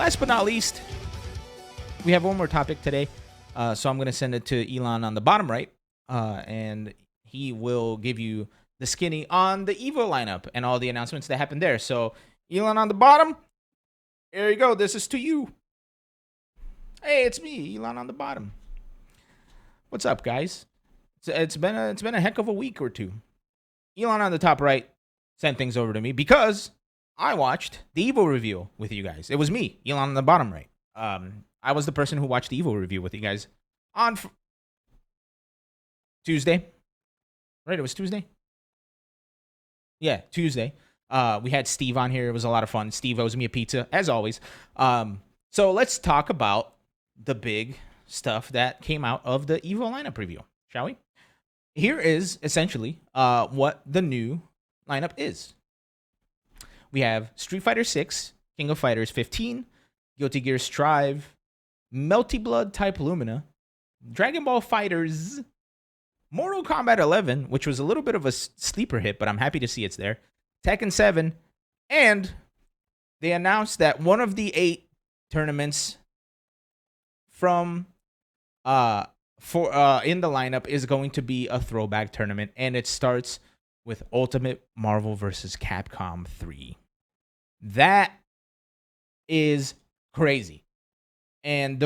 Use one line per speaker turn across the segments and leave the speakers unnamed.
last but not least, we have one more topic today. So I'm going to send it to Elon on the bottom right, and he will give you the skinny on the EVO lineup and all the announcements that happened there. So Elon on the bottom, here you go. This is to you. Hey, it's me, Elon on the bottom. What's up, guys? It's been a heck of a week or two. Elon on the top right sent things over to me because I watched the EVO review with you guys. It was me, Elon on the bottom right. I was the person who watched the EVO review with you guys on Tuesday. Right, it was Tuesday? Yeah, Tuesday. We had Steve on here. It was a lot of fun. Steve owes me a pizza, as always. So let's talk about the big stuff that came out of the EVO lineup review, shall we? Here is essentially what the new lineup is. We have Street Fighter 6, King of Fighters 15, Guilty Gear Strive, Melty Blood Type Lumina, Dragon Ball Fighters, Mortal Kombat 11, which was a little bit of a sleeper hit, but I'm happy to see it's there, Tekken 7, and they announced that one of the 8 tournaments from in the lineup is going to be a throwback tournament, and it starts with Ultimate Marvel vs. Capcom 3. That is crazy. And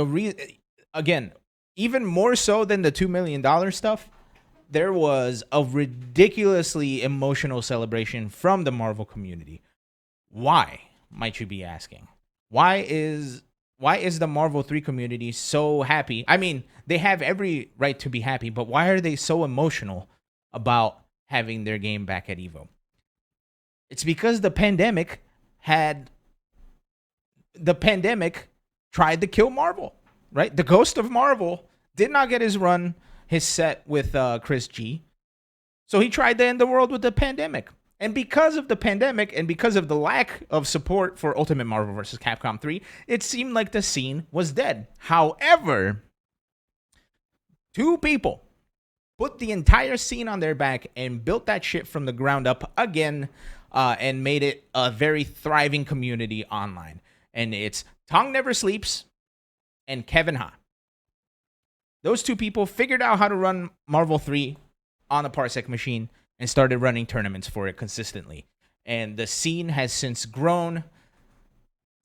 again, even more so than the $2 million stuff, there was a ridiculously emotional celebration from the Marvel community. Why, might you be asking? Why is the Marvel 3 community so happy? I mean, they have every right to be happy, but why are they so emotional about having their game back at EVO? It's because the pandemic tried to kill Marvel, right? The ghost of Marvel did not get his set with Chris G. So he tried to end the world with the pandemic. And because of the pandemic and because of the lack of support for Ultimate Marvel vs. Capcom 3, it seemed like the scene was dead. However, 2 people put the entire scene on their back and built that shit from the ground up again, and made it a very thriving community online. And it's Tong Never Sleeps and Kevin Ha. Those 2 people figured out how to run Marvel 3 on a Parsec machine and started running tournaments for it consistently. And the scene has since grown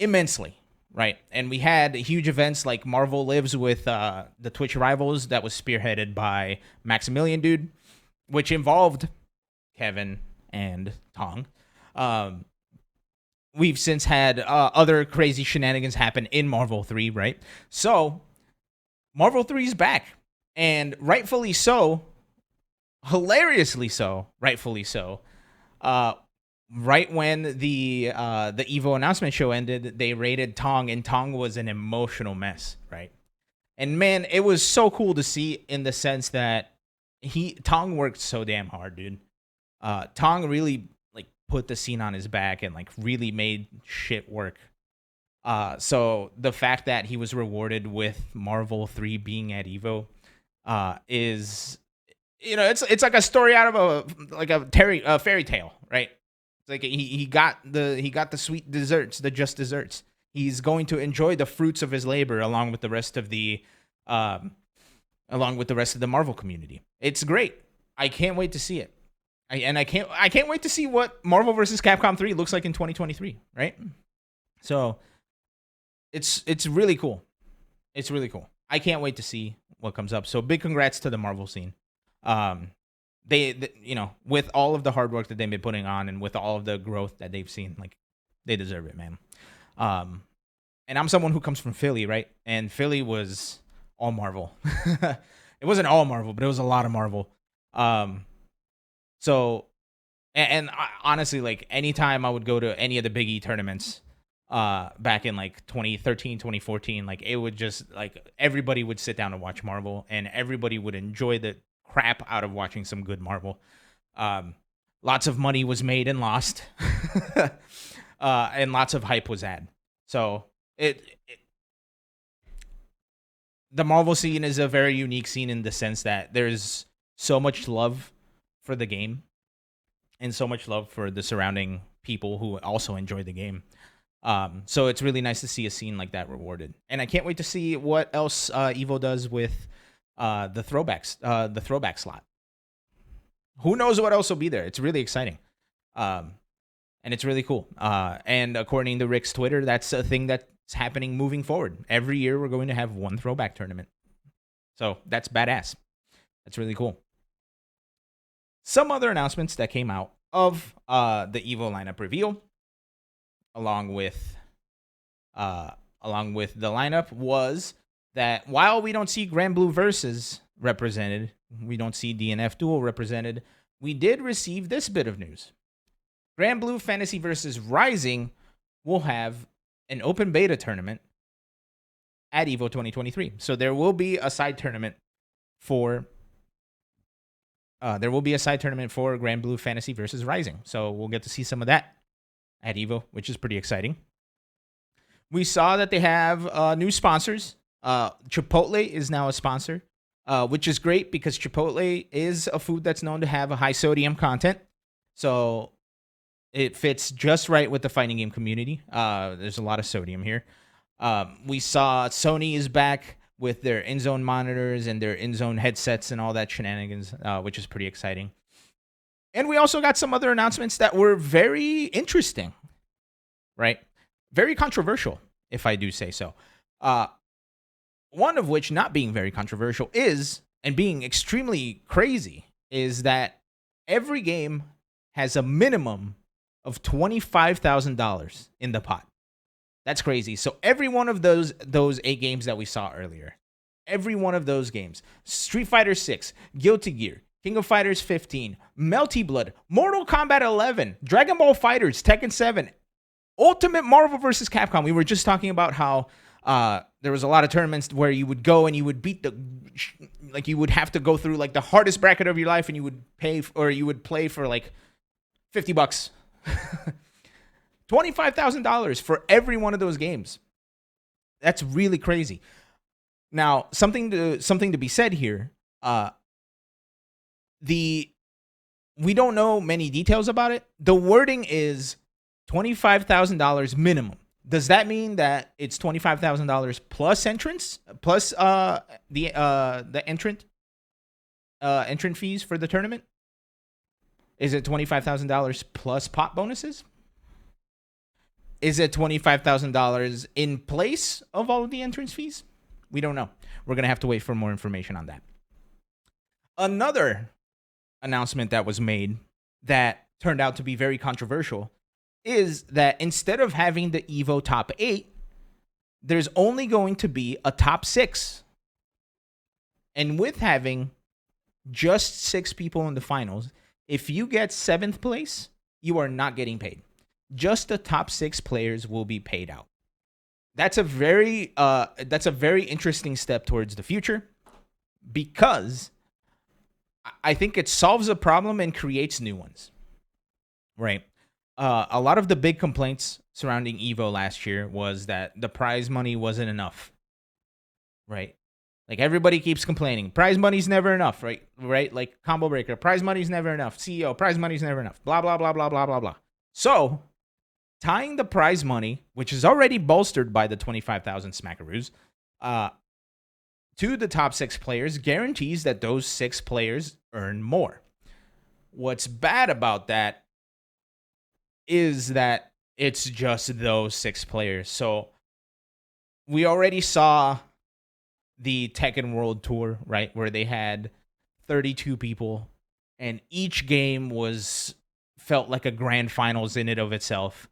immensely, right? And we had huge events like Marvel Lives with the Twitch Rivals that was spearheaded by Maximilian Dude, which involved Kevin and Tong. We've since had other crazy shenanigans happen in Marvel 3, right? So Marvel 3 is back, and rightfully so, hilariously so, rightfully so. Right when the EVO announcement show ended, they raided Tong, and Tong was an emotional mess, right? And man, it was so cool to see in the sense that Tong worked so damn hard, dude. Tong really put the scene on his back and really made shit work. So the fact that he was rewarded with Marvel 3 being at EVO is, it's like a story out of a fairy tale, right? It's like he got the sweet desserts, the just desserts. He's going to enjoy the fruits of his labor along with the rest of the Marvel community. It's great. I can't wait to see it. I can't wait to see what Marvel vs. Capcom 3 looks like in 2023, right? So it's really cool. It's really cool. I can't wait to see what comes up. So big congrats to the Marvel scene. They with all of the hard work that they've been putting on and with all of the growth that they've seen, they deserve it, man. And I'm someone who comes from Philly, right? And Philly was all Marvel. It wasn't all Marvel, but it was a lot of Marvel. So, and honestly, anytime I would go to any of the Big E tournaments, back in 2013, 2014, it would just everybody would sit down and watch Marvel, and everybody would enjoy the crap out of watching some good Marvel. Lots of money was made and lost, and lots of hype was had. So the Marvel scene is a very unique scene in the sense that there's so much love for the game and so much love for the surrounding people who also enjoy the game. So it's really nice to see a scene like that rewarded, and I can't wait to see what else Evo does with the throwback slot. Who knows what else will be there? It's really exciting, and it's really cool. And according to Rick's Twitter, that's a thing that's happening moving forward. Every year we're going to have one throwback tournament, so that's badass. That's really cool. Some other announcements that came out of the Evo lineup reveal, along with the lineup, was that while we don't see Grand Blue Versus represented, we don't see DNF Duel represented, we did receive this bit of news. Grand Blue Fantasy versus Rising will have an open beta tournament at EVO 2023. So there will be a side tournament for Grand Blue Fantasy versus Rising. So we'll get to see some of that at EVO, which is pretty exciting. We saw that they have new sponsors. Chipotle is now a sponsor, which is great because Chipotle is a food that's known to have a high sodium content. So it fits just right with the fighting game community. There's a lot of sodium here. We saw Sony is back with their in-zone monitors and their in-zone headsets and all that shenanigans, which is pretty exciting. And we also got some other announcements that were very interesting, right? Very controversial, if I do say so. One of which, not being very controversial, is, and being extremely crazy, is that every game has a minimum of $25,000 in the pot. That's crazy. So every one of those 8 games that we saw earlier, every one of those games, Street Fighter 6, Guilty Gear, King of Fighters 15, Melty Blood, Mortal Kombat 11, Dragon Ball FighterZ, Tekken 7, Ultimate Marvel vs. Capcom. We were just talking about how there was a lot of tournaments where you would go and you would beat you would have to go through like the hardest bracket of your life, and you would you would play for like $50. $25,000 for every one of those games. That's really crazy. Now, something to be said here. We don't know many details about it. The wording is $25,000 minimum. Does that mean that it's $25,000 plus entrance, plus the entrant fees for the tournament? Is it $25,000 plus pot bonuses? Is it $25,000 in place of all of the entrance fees? We don't know. We're going to have to wait for more information on that. Another announcement that was made that turned out to be very controversial is that instead of having the EVO top 8, there's only going to be a top 6. And with having just 6 people in the finals, if you get 7th place, you are not getting paid. Just the top 6 players will be paid out. That's a very interesting step towards the future, because I think it solves a problem and creates new ones. Right. A lot of the big complaints surrounding EVO last year was that the prize money wasn't enough. Right. Like everybody keeps complaining, prize money's never enough, right? Right? Like Combo Breaker, prize money's never enough. CEO, prize money's never enough. Blah, blah, blah, blah, blah, blah, blah. So tying the prize money, which is already bolstered by the 25,000 smackaroos, to the top 6 players guarantees that those 6 players earn more. What's bad about that is that it's just those 6 players. So we already saw the Tekken World Tour, right, where they had 32 people, and each game felt like a grand finals in and of itself.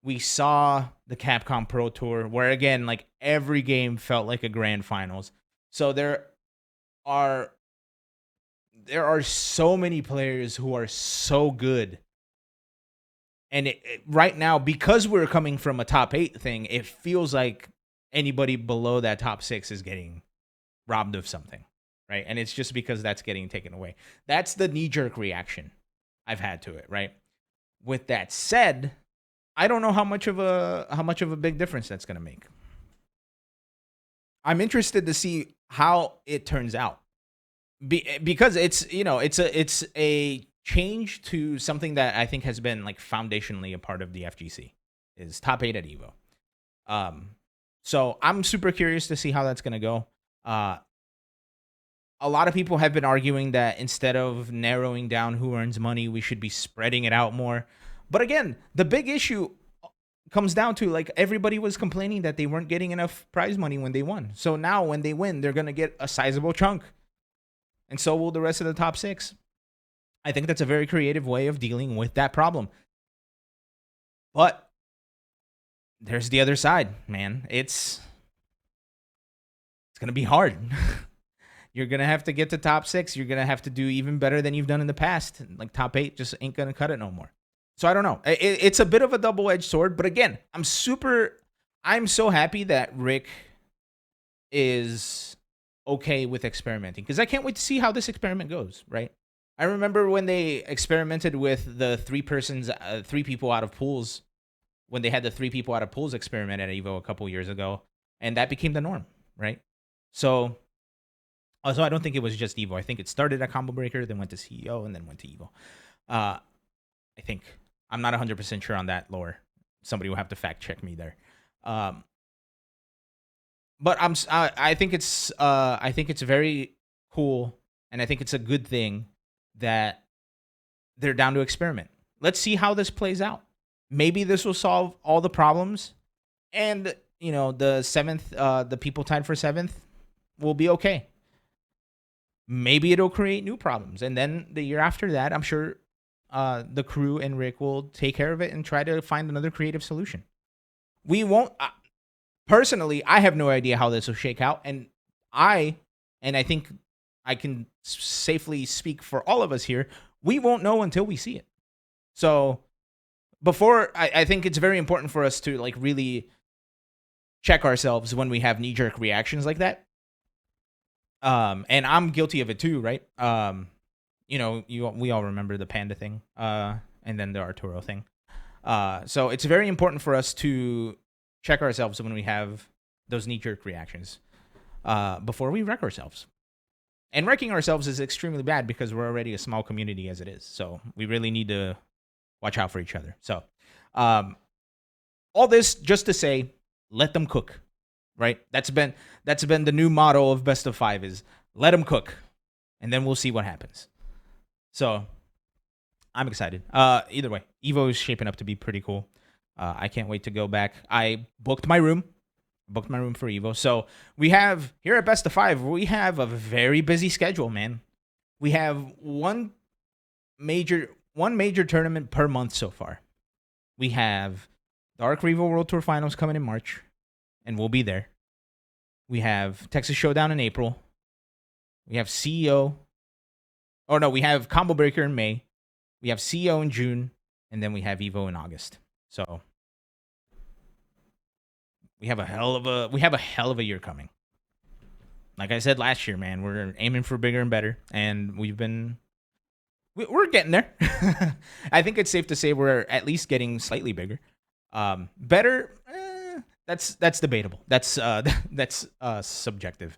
We saw the Capcom Pro Tour, where again, like every game felt like a grand finals. So there are so many players who are so good. And right now, because we're coming from a top 8 thing, it feels like anybody below that top 6 is getting robbed of something, right? And it's just because that's getting taken away. That's the knee-jerk reaction I've had to it, right? With that said, I don't know how much of a big difference that's going to make. I'm interested to see how it turns out, because it's a change to something that I think has been like foundationally a part of the FGC, is top 8 at EVO. So I'm super curious to see how that's gonna go. Uh, a lot of people have been arguing that instead of narrowing down who earns money, we should be spreading it out more. But again, the big issue comes down to like everybody was complaining that they weren't getting enough prize money when they won. So now when they win, they're going to get a sizable chunk. And so will the rest of the top 6. I think that's a very creative way of dealing with that problem. But there's the other side, man. It's going to be hard. You're going to have to get to top 6. You're going to have to do even better than you've done in the past. Like top 8 just ain't going to cut it no more. So I don't know. It's a bit of a double-edged sword. But again, I'm so happy that Rick is okay with experimenting. Because I can't wait to see how this experiment goes, right? I remember when they experimented with the 3 people out of pools. When they had the 3 people out of pools experiment at EVO a couple years ago. And that became the norm, right? So... Also, I don't think it was just EVO. I think it started at Combo Breaker, then went to CEO, and then went to EVO. I think. I'm not 100% sure on that lore. Somebody will have to fact check me there. But I think it's very cool, and I think it's a good thing that they're down to experiment. Let's see how this plays out. Maybe this will solve all the problems, and the 7th, the people tied for 7th, will be okay. Maybe it'll create new problems. And then the year after that, I'm sure the crew and Rick will take care of it and try to find another creative solution. We won't... personally, I have no idea how this will shake out. And I think I can safely speak for all of us here, we won't know until we see it. So I think it's very important for us to like really check ourselves when we have knee-jerk reactions like that. And I'm guilty of it too, right? We all remember the panda thing, and then the Arturo thing. So it's very important for us to check ourselves when we have those knee-jerk reactions, before we wreck ourselves. And wrecking ourselves is extremely bad because we're already a small community as it is. So we really need to watch out for each other. So, all this just to say, let them cook. Right? That's been the new motto of Best of 5 is let them cook, and then we'll see what happens. So I'm excited. Either way, EVO is shaping up to be pretty cool. I can't wait to go back. I booked my room for EVO. So we have here at Best of 5, we have a very busy schedule, man. We have one major tournament per month so far. We have the Arc Revo World Tour Finals coming in March. And we'll be there. We have Texas Showdown in April. We have CEO. Oh, no, we have Combo Breaker in May. We have CEO in June. And then we have EVO in August. So we have a hell of a year coming. Like I said last year, man, we're aiming for bigger and better. And we're getting there. I think it's safe to say we're at least getting slightly bigger. Better... That's debatable. That's subjective.